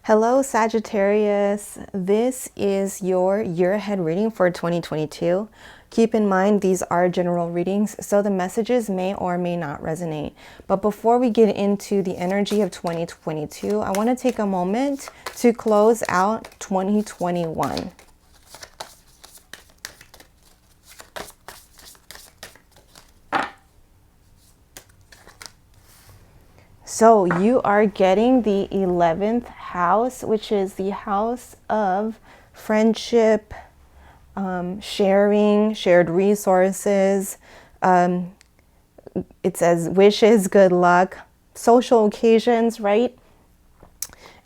Hello, Sagittarius. This is your year ahead reading for 2022. Keep in mind, these are general readings, so the messages may or may not resonate. But before we get into the energy of 2022, I want to take a moment to close out 2021. So you are getting the 11th house, which is the house of friendship, sharing, shared resources. It says wishes, good luck, social occasions, right?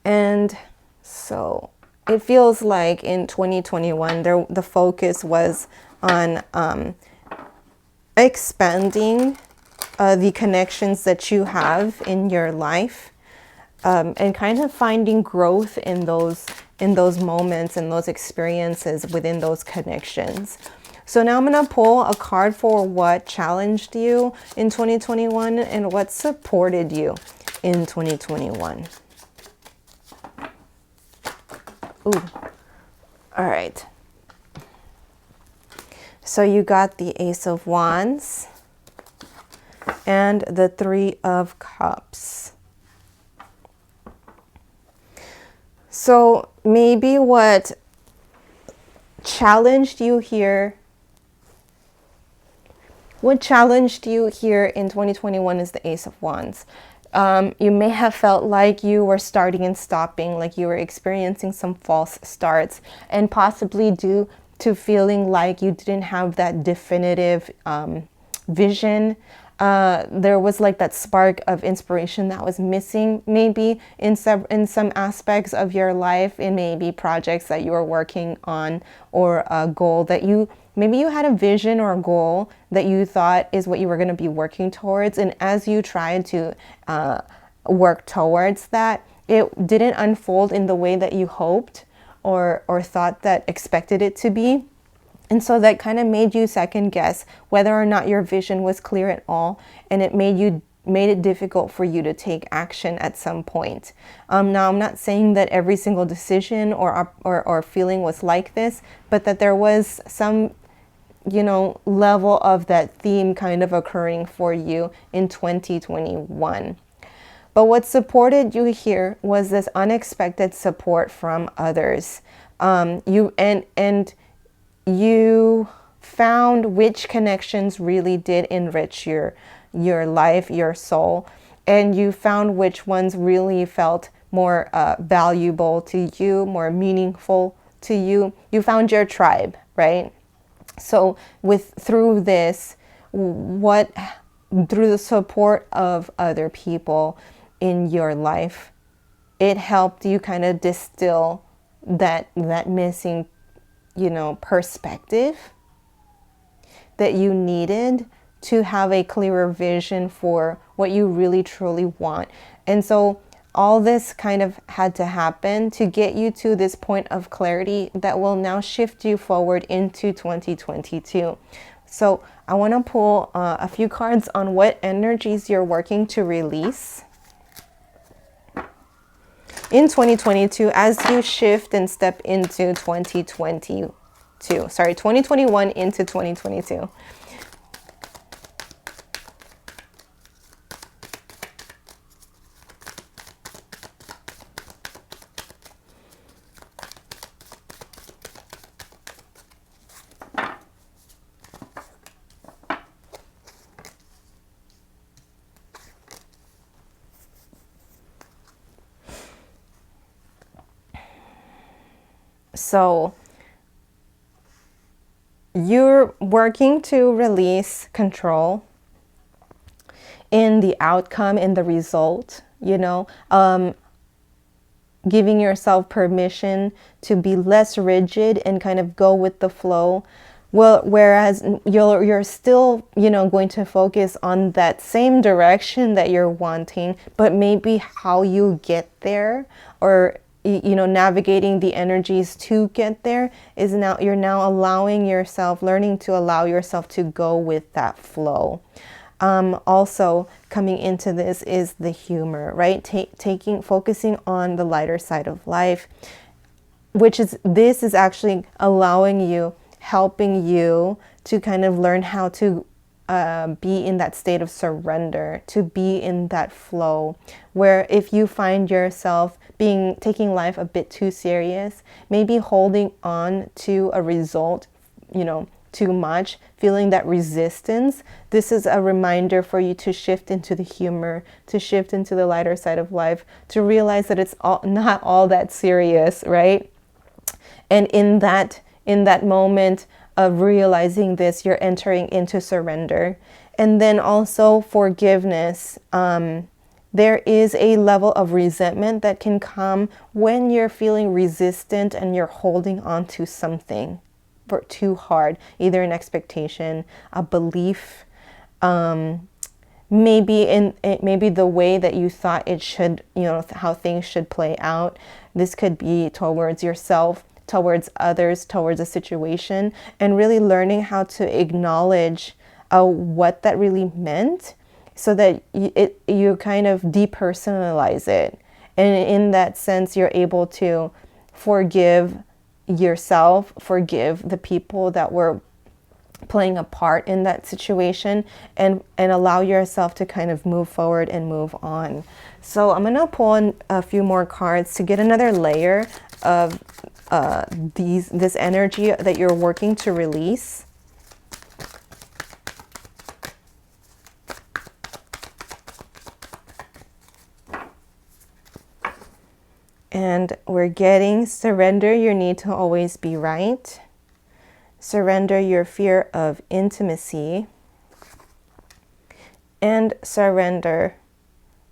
And so it feels like in 2021, the focus was on expanding the connections that you have in your life, and kind of finding growth in those moments and those experiences within those connections. So now I'm going to pull a card for what challenged you in 2021 and what supported you in 2021. Ooh. All right. So you got the Ace of Wands and the Three of Cups. So maybe what challenged you here in 2021 is the Ace of Wands. You may have felt like you were starting and stopping, like you were experiencing some false starts, and possibly due to feeling like you didn't have that definitive vision. There was like that spark of inspiration that was missing maybe in some aspects of your life, in maybe projects that you were working on, or a goal that maybe you had a vision or a goal that you thought is what you were going to be working towards. And as you tried to work towards that, it didn't unfold in the way that you hoped or thought that expected it to be. And so that kind of made you second guess whether or not your vision was clear at all. And it made it difficult for you to take action at some point. Now, I'm not saying that every single decision or feeling was like this, but that there was some, level of that theme kind of occurring for you in 2021. But what supported you here was this unexpected support from others. You found which connections really did enrich your life, your soul, and you found which ones really felt more valuable to you, more meaningful to you. You found your tribe, right? So through the support of other people in your life, it helped you kind of distill that missing perspective that you needed to have a clearer vision for what you really truly want. And so all this kind of had to happen to get you to this point of clarity that will now shift you forward into 2022. So I want to pull a few cards on what energies you're working to release in 2022 as you shift and step into 2021 into 2022. So you're working to release control in the outcome, in the result, giving yourself permission to be less rigid and kind of go with the flow. Well, whereas you're still, going to focus on that same direction that you're wanting, but maybe how you get there, or navigating the energies to get there is you're now learning to allow yourself to go with that flow. Also coming into this is the humor, right? Focusing on the lighter side of life, this is actually allowing you, helping you to kind of learn how to be in that state of surrender, to be in that flow, where if you find yourself taking life a bit too serious, maybe holding on to a result, too much, feeling that resistance, this is a reminder for you to shift into the humor, to shift into the lighter side of life, to realize that it's not all that serious, right? And in that moment of realizing this, you're entering into surrender. And then also forgiveness. There is a level of resentment that can come when you're feeling resistant and you're holding on to something for too hard, either an expectation, a belief, maybe the way that you thought it should, how things should play out. This could be towards yourself, towards others, towards a situation, and really learning how to acknowledge what that really meant, so that you kind of depersonalize it. And in that sense, you're able to forgive yourself, forgive the people that were playing a part in that situation, and allow yourself to kind of move forward and move on. So I'm going to pull in a few more cards to get another layer of this energy that you're working to release. And we're getting surrender your need to always be right. Surrender your fear of intimacy. And surrender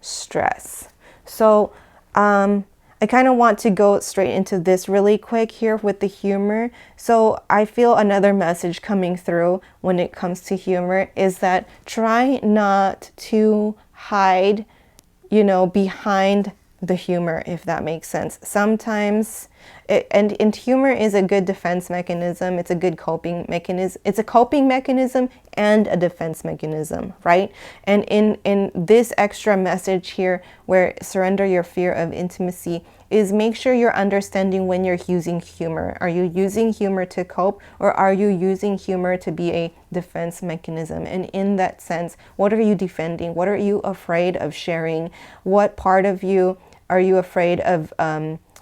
stress. So I kind of want to go straight into this really quick here with the humor. So I feel another message coming through when it comes to humor is that try not to hide, behind the humor, if that makes sense. Sometimes, and humor is a good defense mechanism. It's a good coping mechanism. It's a coping mechanism and a defense mechanism, right? And in this extra message here, where surrender your fear of intimacy, is make sure you're understanding when you're using humor. Are you using humor to cope, or are you using humor to be a defense mechanism? And in that sense, what are you defending? What are you afraid of sharing? What part of you are you afraid of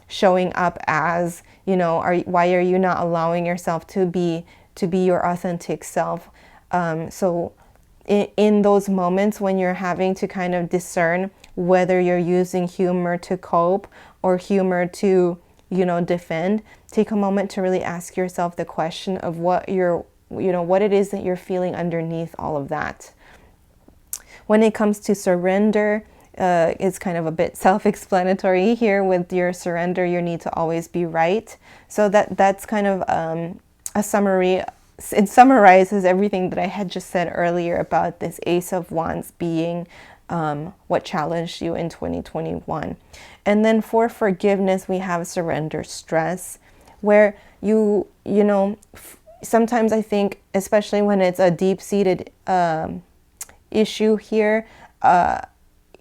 showing up as? Why are you not allowing yourself to be your authentic self? So in those moments when you're having to kind of discern whether you're using humor to cope or humor to, defend, take a moment to really ask yourself the question of what it is that you're feeling underneath all of that. When it comes to surrender, it's kind of a bit self-explanatory here with your surrender, your need to always be right. So that's kind of a summary. It summarizes everything that I had just said earlier about this Ace of Wands being what challenged you in 2021. And then for forgiveness, we have surrender stress, where sometimes I think, especially when it's a deep-seated issue here,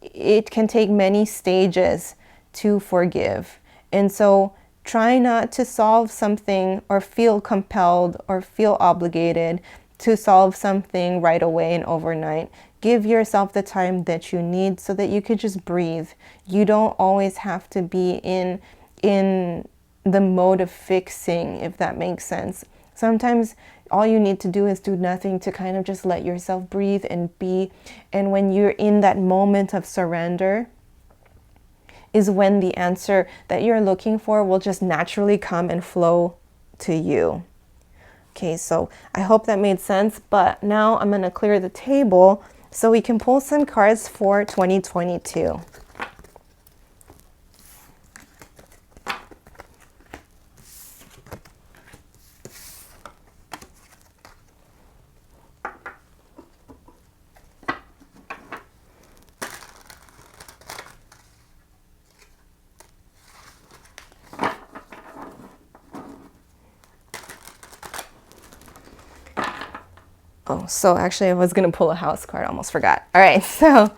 it can take many stages to forgive. And so try not to solve something or feel compelled or feel obligated to solve something right away and overnight. Give yourself the time that you need so that you could just breathe. You don't always have to be in the mode of fixing, if that makes sense. Sometimes all you need to do is do nothing to kind of just let yourself breathe and be. And when you're in that moment of surrender is when the answer that you're looking for will just naturally come and flow to you. Okay, so I hope that made sense. But now I'm going to clear the table so we can pull some cards for 2022. Oh, so actually I was going to pull a house card. I almost forgot. All right, so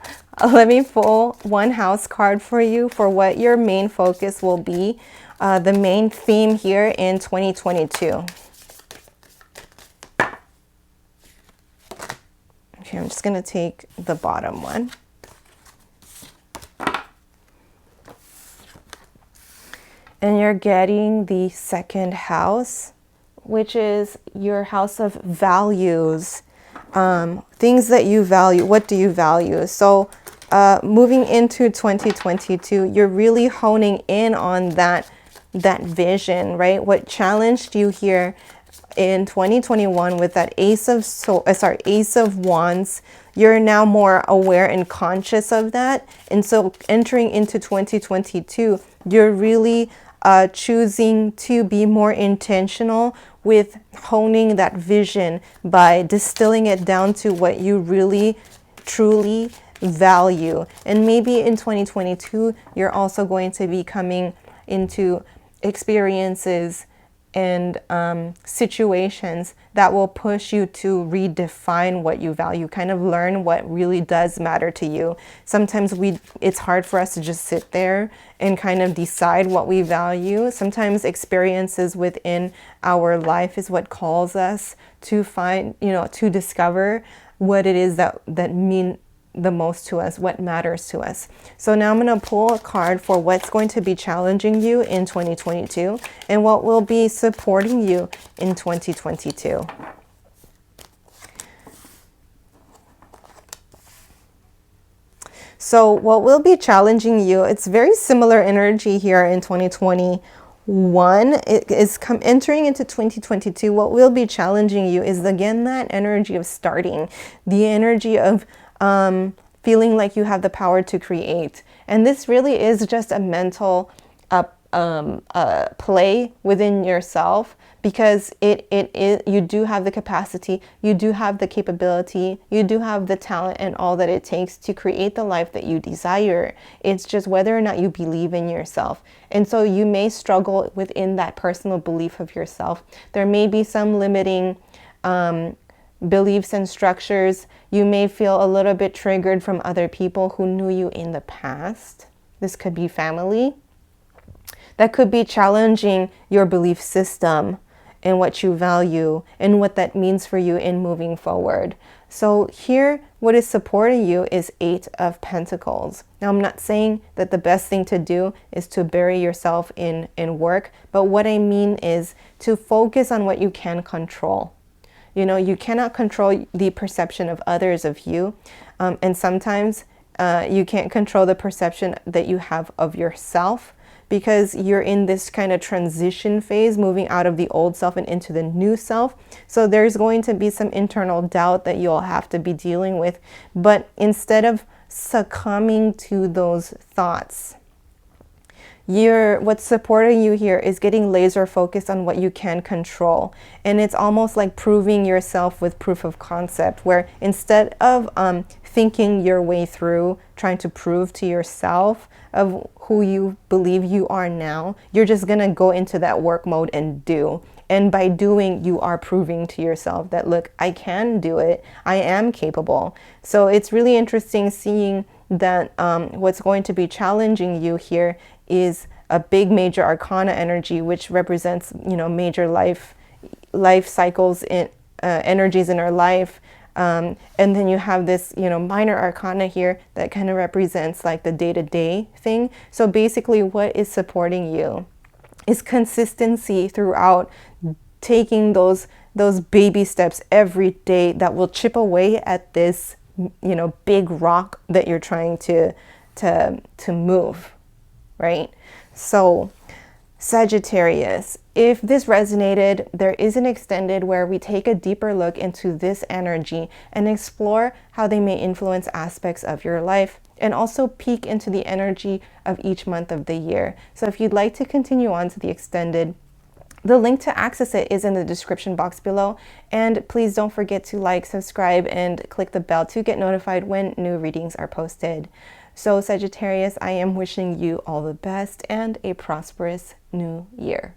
let me pull one house card for you for what your main focus will be, the main theme here in 2022. Okay, I'm just going to take the bottom one. And you're getting the second house, which is your house of values, things that you value. What do you value? So moving into 2022, you're really honing in on that vision, right? What challenged you here in 2021 with that Ace of Wands, you're now more aware and conscious of that. And so entering into 2022, you're really choosing to be more intentional with honing that vision by distilling it down to what you really, truly value. And maybe in 2022, you're also going to be coming into experiences and situations that will push you to redefine what you value, kind of learn what really does matter to you. Sometimes it's hard for us to just sit there and kind of decide what we value. Sometimes experiences within our life is what calls us to find, to discover what it is that mean the most to us, what matters to us. So now I'm going to pull a card for what's going to be challenging you in 2022 and what will be supporting you in 2022. So what will be challenging you, it's very similar energy here in 2021. It is entering into 2022. What will be challenging you is again that energy of starting, the energy of feeling like you have the power to create. And this really is just a mental play within yourself, because you do have the capacity, you do have the capability, you do have the talent and all that it takes to create the life that you desire. It's just whether or not you believe in yourself. And so you may struggle within that personal belief of yourself. There may be some limiting beliefs and structures. You may feel a little bit triggered from other people who knew you in the past. This could be family. That could be challenging your belief system and what you value and what that means for you in moving forward. So here, what is supporting you is 8 of Pentacles. Now, I'm not saying that the best thing to do is to bury yourself in work, but what I mean is to focus on what you can control. You cannot control the perception of others of you. And sometimes you can't control the perception that you have of yourself, because you're in this kind of transition phase, moving out of the old self and into the new self. So there's going to be some internal doubt that you'll have to be dealing with. But instead of succumbing to those thoughts, what's supporting you here is getting laser focused on what you can control. And it's almost like proving yourself with proof of concept, where instead of thinking your way through, trying to prove to yourself of who you believe you are now, you're just going to go into that work mode and do. And by doing, you are proving to yourself that, look, I can do it. I am capable. So it's really interesting seeing that what's going to be challenging you here is a big major arcana energy, which represents, major life cycles in energies in our life. And then you have this, minor arcana here that kind of represents like the day-to-day thing. So basically what is supporting you is consistency throughout, taking those baby steps every day that will chip away at this, big rock that you're trying to move, right? So Sagittarius, if this resonated, there is an extended where we take a deeper look into this energy and explore how they may influence aspects of your life, and also peek into the energy of each month of the year. So if you'd like to continue on to the extended, the link to access it is in the description box below. And please don't forget to like, subscribe, and click the bell to get notified when new readings are posted. So Sagittarius, I am wishing you all the best and a prosperous new year.